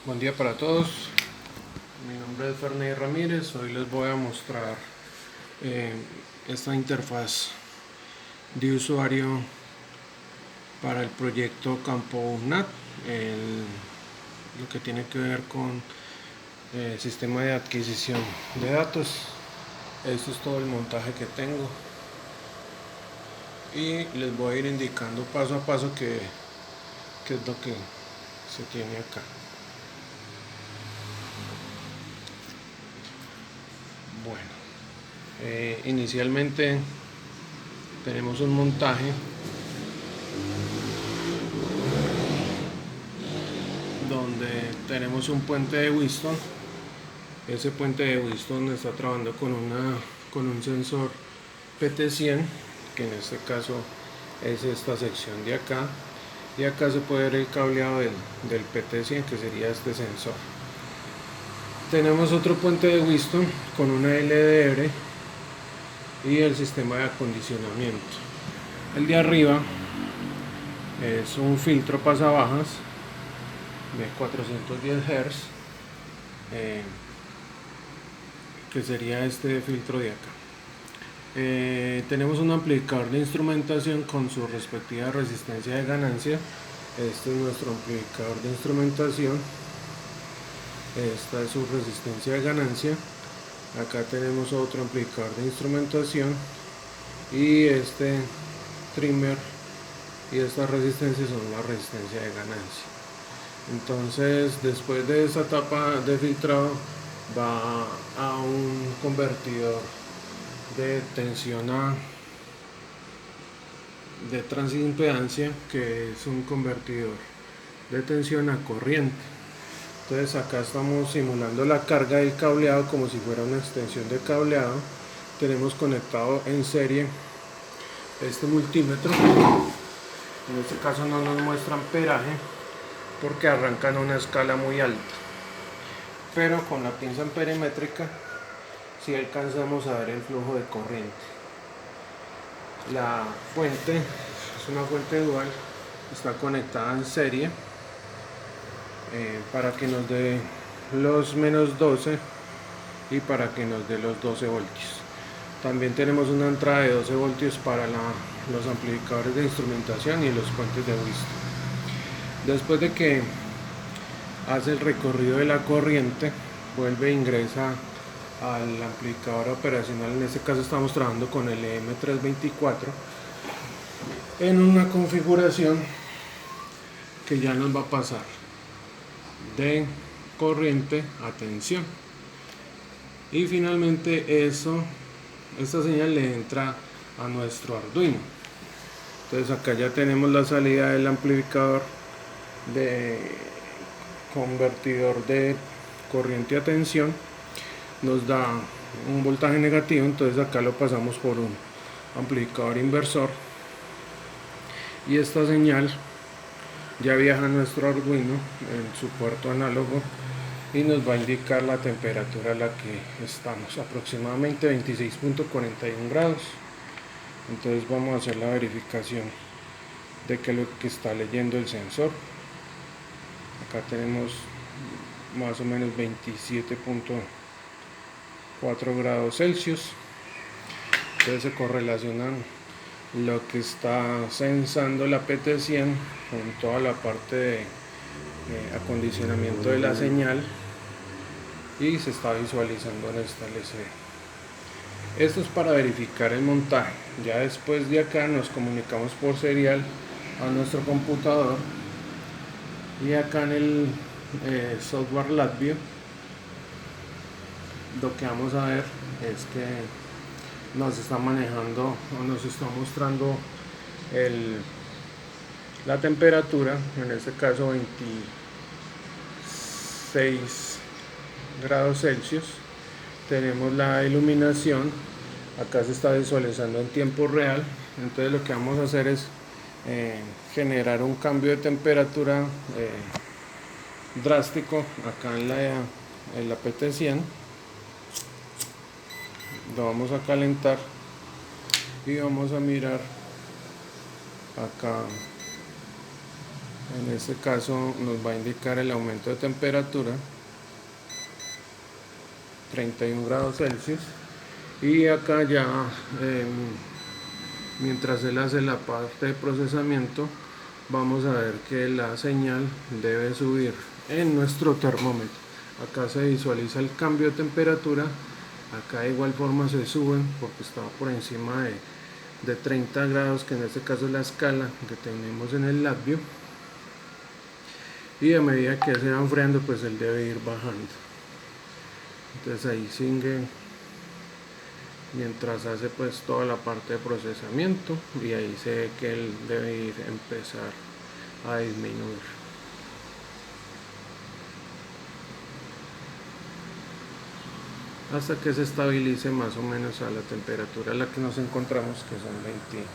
Buen día para todos, mi nombre es Ferney Ramírez. Hoy les voy a mostrar esta interfaz de usuario para el proyecto Campo NAT, lo que tiene que ver con el sistema de adquisición de datos. Esto es todo el montaje que tengo y les voy a ir indicando paso a paso qué es lo que se tiene acá. Bueno, inicialmente tenemos un montaje donde tenemos un puente de Whiston. Ese puente de Whiston está trabajando con un sensor PT100, que en este caso es esta sección de acá, y acá se puede ver el cableado del PT100, que sería este sensor. Tenemos otro puente de Whiston con una LDR y el sistema de acondicionamiento. El de arriba es un filtro pasabajas de 410 Hz, que sería este filtro de acá. Tenemos un amplificador de instrumentación con su respectiva resistencia de ganancia. Este es nuestro amplificador de instrumentación. Esta es su resistencia de ganancia. Acá tenemos otro amplificador de instrumentación y este trimmer y esta resistencia son la resistencia de ganancia. Entonces, después de esa etapa de filtrado, va a un convertidor de tensión de transimpedancia, que es un convertidor de tensión a corriente. Entonces acá estamos simulando la carga del cableado como si fuera una extensión de cableado. Tenemos conectado en serie este multímetro. En este caso no nos muestra amperaje porque arrancan a una escala muy alta, pero con la pinza amperimétrica sí alcanzamos a ver el flujo de corriente. La fuente es una fuente dual, está conectada en serie para que nos dé los menos 12 y para que nos dé los 12 voltios. También tenemos una entrada de 12 voltios para los amplificadores de instrumentación y los puentes de Whiston. Después de que hace el recorrido de la corriente, vuelve e ingresa al amplificador operacional. En este caso estamos trabajando con el EM324 en una configuración que ya nos va a pasar de corriente a tensión, y finalmente esta señal le entra a nuestro Arduino. Entonces acá ya tenemos la salida del amplificador de convertidor de corriente a tensión, nos da un voltaje negativo. Entonces acá lo pasamos por un amplificador inversor y esta señal ya viaja a nuestro Arduino en su puerto análogo y nos va a indicar la temperatura a la que estamos, aproximadamente 26.41 grados. Entonces vamos a hacer la verificación de que lo que está leyendo el sensor. Acá tenemos más o menos 27.4 grados Celsius. Entonces se correlacionan lo que está sensando la PT100 con toda la parte de acondicionamiento de la señal y se está visualizando en esta LCD. Esto es para verificar el montaje. Ya después de acá nos comunicamos por serial a nuestro computador y acá en el software LabVIEW lo que vamos a ver es que nos está manejando o nos está mostrando la temperatura, en este caso 26 grados Celsius. Tenemos la iluminación, acá se está visualizando en tiempo real. Entonces lo que vamos a hacer es generar un cambio de temperatura drástico acá en la PT100. Lo vamos a calentar y vamos a mirar acá En este caso nos va a indicar el aumento de temperatura, 31 grados Celsius. Y acá ya, mientras él hace la parte de procesamiento, vamos a ver que la señal debe subir en nuestro termómetro. Acá se visualiza el cambio de temperatura. Acá de igual forma se suben porque estaba por encima de 30 grados, que en este caso es la escala que tenemos en el labio. Y a medida que se va enfriando, pues él debe ir bajando. Entonces ahí sigue mientras hace pues toda la parte de procesamiento, y ahí se ve que él debe empezar a disminuir. Hasta que se estabilice más o menos a la temperatura a la que nos encontramos, que son 26,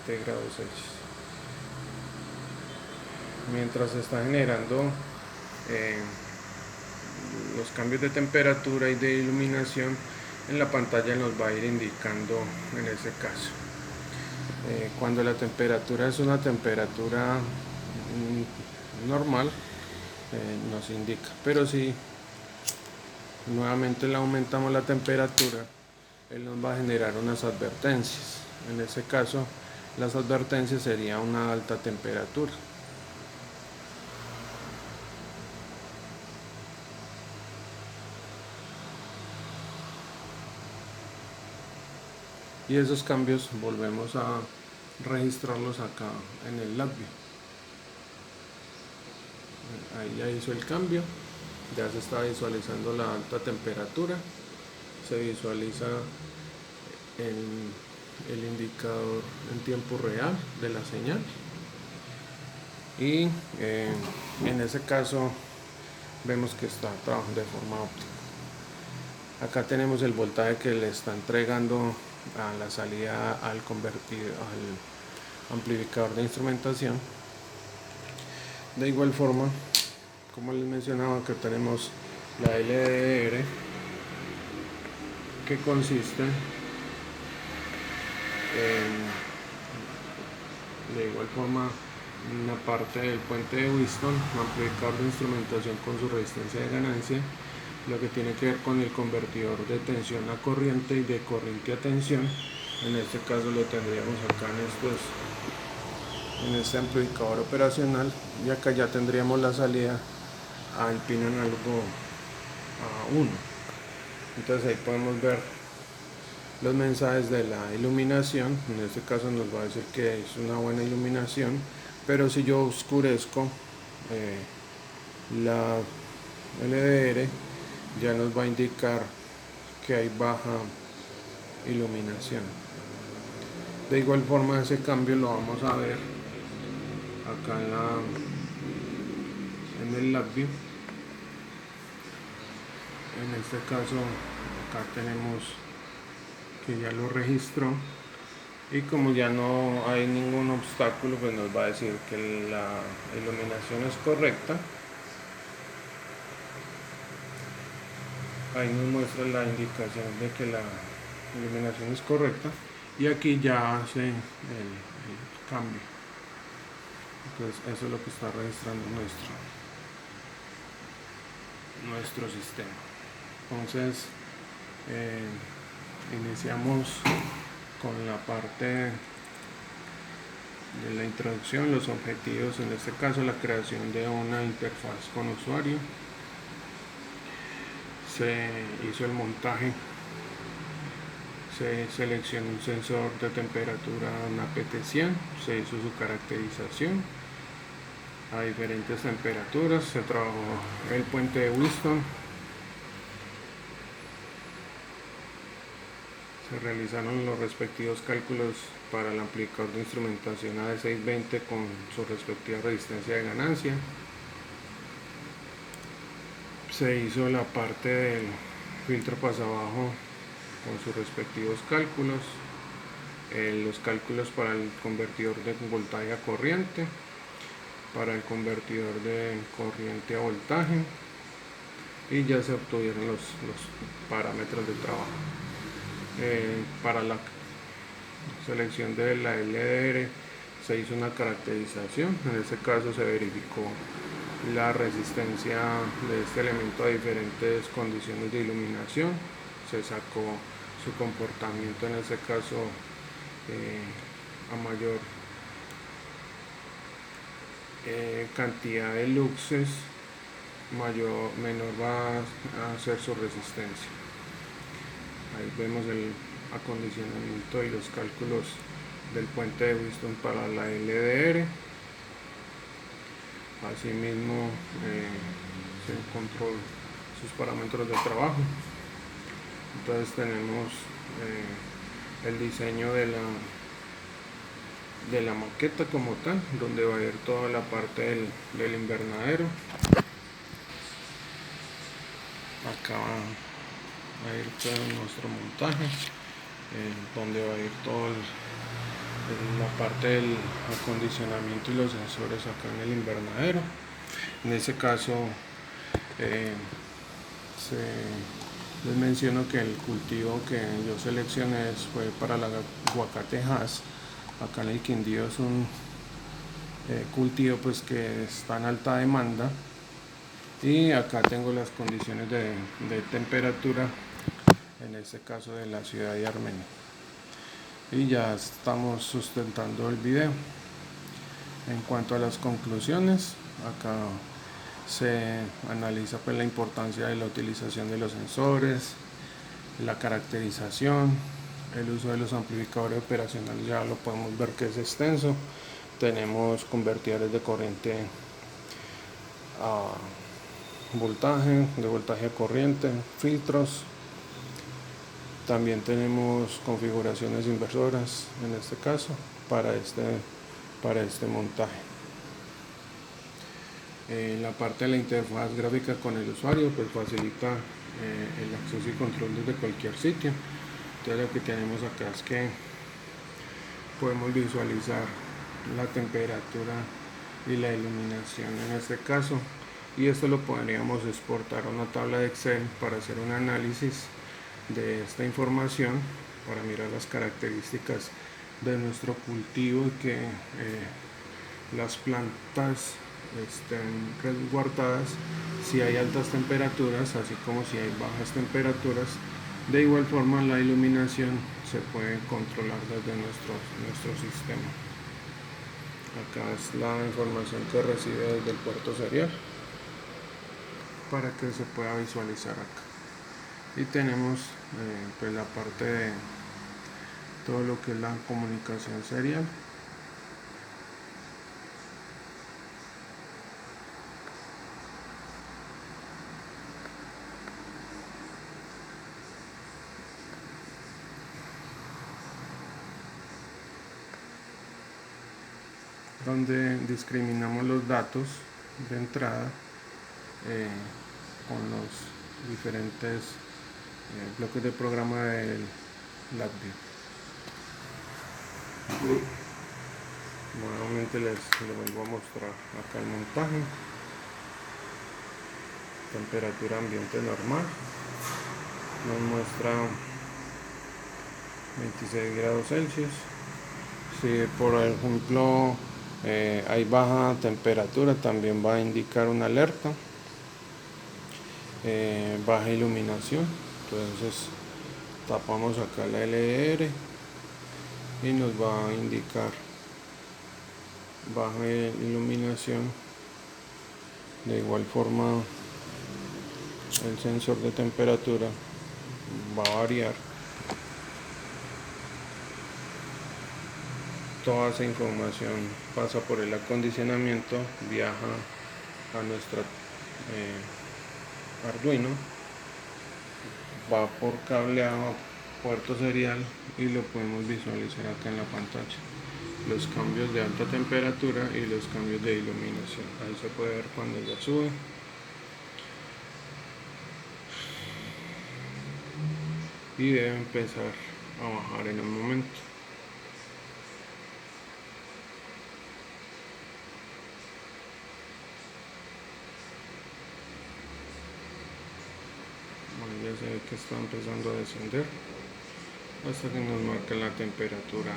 27 grados Celsius. Mientras se está generando los cambios de temperatura y de iluminación, en la pantalla nos va a ir indicando en ese caso. Cuando la temperatura es una temperatura normal, nos indica, pero si nuevamente le aumentamos la temperatura, él nos va a generar unas advertencias. En ese caso, las advertencias serían una alta temperatura. Y esos cambios volvemos a registrarlos acá en el labio. Ahí ya hizo el cambio, ya se está visualizando la alta temperatura, se visualiza el indicador en tiempo real de la señal, y en ese caso vemos que está trabajando de forma óptima. Acá tenemos el voltaje que le está entregando a la salida al amplificador de instrumentación. De igual forma, como les mencionaba, que tenemos la LDR, que consiste de igual forma una parte del puente de Wheatstone, amplificador de instrumentación con su resistencia de ganancia, lo que tiene que ver con el convertidor de tensión a corriente y de corriente a tensión. En este caso lo tendríamos acá en este amplificador operacional, y acá ya tendríamos la salida al pin análogo A1. Entonces ahí podemos ver los mensajes de la iluminación. En este caso nos va a decir que es una buena iluminación, pero si yo oscurezco la LDR, ya nos va a indicar que hay baja iluminación. De igual forma, ese cambio lo vamos a ver acá en el labio. En este caso acá tenemos que ya lo registró, y como ya no hay ningún obstáculo, pues nos va a decir que la iluminación es correcta. Ahí nos muestra la indicación de que la iluminación es correcta, y aquí ya hace el cambio. Entonces eso es lo que está registrando nuestro sistema. Entonces iniciamos con la parte de la introducción, los objetivos, en este caso la creación de una interfaz con usuario. Se hizo el montaje, se seleccionó un sensor de temperatura, una PT100, se hizo su caracterización a diferentes temperaturas, se trabajó el puente de Wheatstone, se realizaron los respectivos cálculos para el amplificador de instrumentación AD620 con su respectiva resistencia de ganancia. Se hizo la parte del filtro pasabajo con sus respectivos cálculos, los cálculos para el convertidor de voltaje a corriente, para el convertidor de corriente a voltaje, y ya se obtuvieron los parámetros de trabajo. Para la selección de la LDR se hizo una caracterización. En este caso se verificó la resistencia de este elemento a diferentes condiciones de iluminación, se sacó su comportamiento, en este caso a mayor cantidad de luxes, menor va a ser su resistencia. Ahí vemos el acondicionamiento y los cálculos del puente de Whiston para la LDR. Asimismo se encontró sus parámetros de trabajo. Entonces tenemos el diseño de la maqueta como tal, donde va a ir toda la parte del invernadero. Acá va a ir todo nuestro montaje, donde va a ir toda la parte del acondicionamiento y los sensores acá en el invernadero. En ese caso les menciono que el cultivo que yo seleccioné fue para la aguacate Hass. Acá en el Quindío es un cultivo pues que está en alta demanda, y acá tengo las condiciones de temperatura, en este caso de la ciudad de Armenia, y ya estamos sustentando el video. En cuanto a las conclusiones, acá se analiza pues la importancia de la utilización de los sensores, la caracterización, el uso de los amplificadores operacionales, ya lo podemos ver que es extenso. Tenemos convertidores de corriente a voltaje, de voltaje a corriente, filtros. También tenemos configuraciones inversoras, en este caso, para este montaje. La parte de la interfaz gráfica con el usuario pues facilita el acceso y control desde cualquier sitio. Entonces lo que tenemos acá es que podemos visualizar la temperatura y la iluminación en este caso, y esto lo podríamos exportar a una tabla de Excel para hacer un análisis de esta información, para mirar las características de nuestro cultivo y que las plantas estén resguardadas si hay altas temperaturas, así como si hay bajas temperaturas. De igual forma, la iluminación se puede controlar desde nuestro sistema. Acá es la información que recibe desde el puerto serial para que se pueda visualizar acá. Y tenemos pues la parte de todo lo que es la comunicación serial. Donde discriminamos los datos de entrada con los diferentes bloques de programa del LabVIEW. Nuevamente les vuelvo a mostrar acá el montaje. Temperatura ambiente normal, nos muestra 26 grados Celsius. Si por ejemplo hay baja temperatura, también va a indicar una alerta. Baja iluminación, entonces tapamos acá la LDR y nos va a indicar baja iluminación. De igual forma, el sensor de temperatura va a variar. Toda esa información pasa por el acondicionamiento, viaja a nuestra Arduino, va por cableado a puerto serial y lo podemos visualizar acá en la pantalla. Los cambios de alta temperatura y los cambios de iluminación. Ahí se puede ver cuando ya sube. Y debe empezar a bajar en un momento. Bueno, ya se ve que está empezando a descender hasta que nos marque la temperatura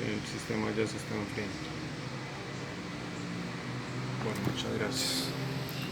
El sistema ya se está enfriando. Bueno, muchas gracias.